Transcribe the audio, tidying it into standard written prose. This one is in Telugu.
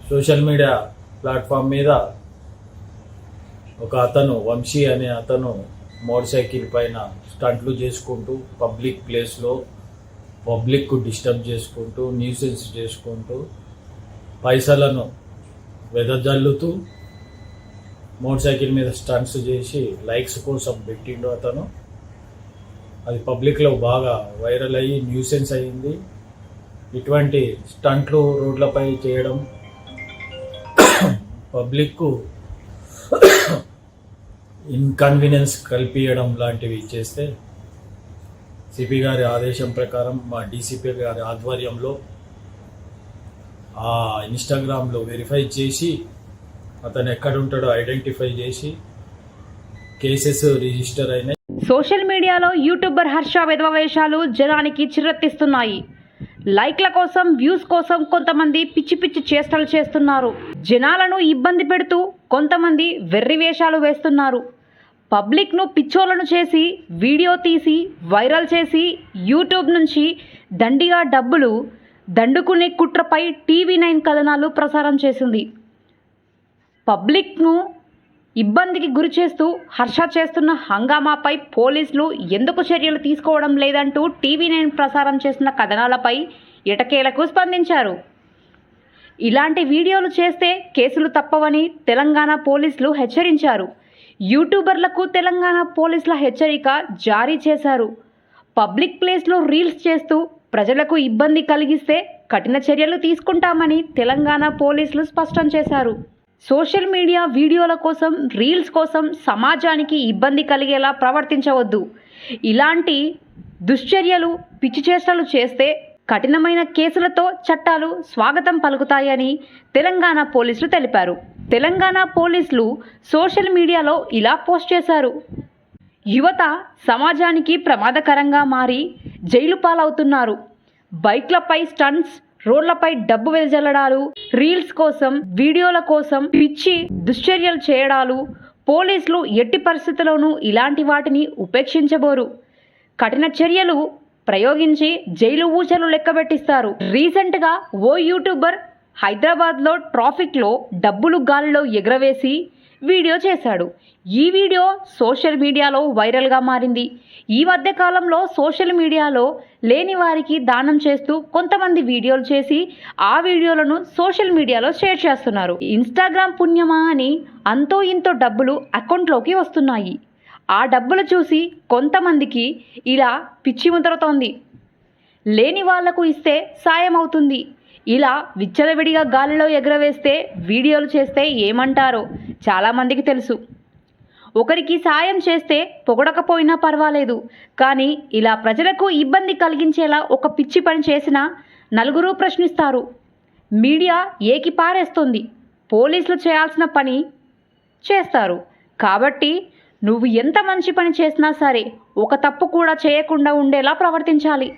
సోషల్ మీడియా ప్లాట్ఫామ్ మీద ఒక అతను వంశీ అనే అతను మోటార్ సైకిల్ పైన స్టంట్లు చేసుకుంటూ పబ్లిక్ ప్లేస్లో పబ్లిక్కు డిస్టర్బ్ చేసుకుంటూ న్యూసెన్స్ చేసుకుంటూ పైసలను వెదజల్లుతూ మోటార్ సైకిల్ మీద స్టంట్స్ చేసి లైక్స్ కోసం పెట్టిండు అతను. అది పబ్లిక్లో బాగా వైరల్ అయ్యి న్యూసెన్స్ అయ్యింది. ఇటువంటి స్టంట్లు రోడ్లపై చేయడం, పబ్లిక్కు ఇన్కన్వీనియన్స్ కల్పించడం లాంటివి చేస్తే సిపి గారి ఆదేశం ప్రకారం మా డీసీపీ గారి ఆధ్వర్యంలో ఆ ఇన్స్టాగ్రామ్లో వెరిఫై చేసి అతను ఎక్కడుంటాడో ఐడెంటిఫై చేసి కేసెస్ రిజిస్టర్ అయినాయి. సోషల్ మీడియాలో యూట్యూబర్ హర్ష విధవేషాలు జనానికి చిర్రెత్తిస్తున్నాయి. లైక్ల కోసం, వ్యూస్ కోసం కొంతమంది పిచ్చి పిచ్చి చేష్టలు చేస్తున్నారు. జనాలను ఇబ్బంది పెడుతూ కొంతమంది వెర్రి వేషాలు వేస్తున్నారు. పబ్లిక్ను పిచ్చోలను చేసి వీడియో తీసి వైరల్ చేసి యూట్యూబ్ నుంచి దండిగా డబ్బులు దండుకునే కుట్రపై TV9 కథనాలు ప్రసారం చేసింది. పబ్లిక్ను ఇబ్బందికి గురి చేస్తూ హర్ష చేస్తున్న హంగామాపై పోలీసులు ఎందుకు చర్యలు తీసుకోవడం లేదంటూ TV9 ప్రసారం చేసిన కథనాలపై ఎటకేలకు స్పందించారు. ఇలాంటి వీడియోలు చేస్తే కేసులు తప్పవని తెలంగాణ పోలీసులు హెచ్చరించారు. యూట్యూబర్లకు తెలంగాణ పోలీసుల హెచ్చరిక జారీ చేశారు. పబ్లిక్ ప్లేస్లో రీల్స్ చేస్తూ ప్రజలకు ఇబ్బంది కలిగిస్తే కఠిన చర్యలు తీసుకుంటామని తెలంగాణ పోలీసులు స్పష్టం చేశారు. సోషల్ మీడియా వీడియోల కోసం, రీల్స్ కోసం సమాజానికి ఇబ్బంది కలిగేలా ప్రవర్తించవద్దు. ఇలాంటి దుశ్చర్యలు, పిచ్చి చేష్టలు చేస్తే కఠినమైన కేసులతో చట్టాలు స్వాగతం పలుకుతాయని తెలంగాణ పోలీసులు తెలిపారు. తెలంగాణ పోలీసులు సోషల్ మీడియాలో ఇలా పోస్ట్ చేశారు. యువత సమాజానికి ప్రమాదకరంగా మారి జైలు పాలవుతున్నారు. బైక్లపై స్టంట్స్, రోడ్లపై డబ్బు వెదజల్లడాలు, రీల్స్ కోసం, వీడియోల కోసం పిచ్చి దుశ్చర్యలు చేయడాలు. పోలీసులు ఎట్టి పరిస్థితుల్లోనూ ఇలాంటి వాటిని ఉపేక్షించబోరు. కఠిన చర్యలు ప్రయోగించి జైలు ఊచలు లెక్కబెట్టిస్తారు. రీసెంట్గా ఓ యూట్యూబర్ హైదరాబాద్లో ట్రాఫిక్లో డబ్బులు గాలిలో ఎగరవేసి వీడియో చేశాడు. ఈ వీడియో సోషల్ మీడియాలో వైరల్గా మారింది. ఈ మధ్య కాలంలో సోషల్ మీడియాలో లేని వారికి దానం చేస్తూ కొంతమంది వీడియోలు చేసి ఆ వీడియోలను సోషల్ మీడియాలో షేర్ చేస్తున్నారు. ఇన్స్టాగ్రామ్ పుణ్యమా అని అంతో ఇంతో డబ్బులు అకౌంట్లోకి వస్తున్నాయి. ఆ డబ్బులు చూసి కొంతమందికి ఇలా పిచ్చి ముద్రతోంది. లేని వాళ్లకు ఇస్తే సాయం అవుతుంది. ఇలా విచ్చలవిడిగా గాలిలో ఎగరవేస్తే వీడియోలు చేస్తే ఏమంటారో చాలామందికి తెలుసు. ఒకరికి సాయం చేస్తే పొగడకపోయినా పర్వాలేదు, కానీ ఇలా ప్రజలకు ఇబ్బంది కలిగించేలా ఒక పిచ్చి పని చేసినా నలుగురు ప్రశ్నిస్తారు. మీడియా ఏకి పారేస్తుంది. పోలీసులు చేయాల్సిన పని చేస్తారు. కాబట్టి నువ్వు ఎంత మంచి పని చేసినా సరే ఒక తప్పు కూడా చేయకుండా ఉండేలా ప్రవర్తించాలి.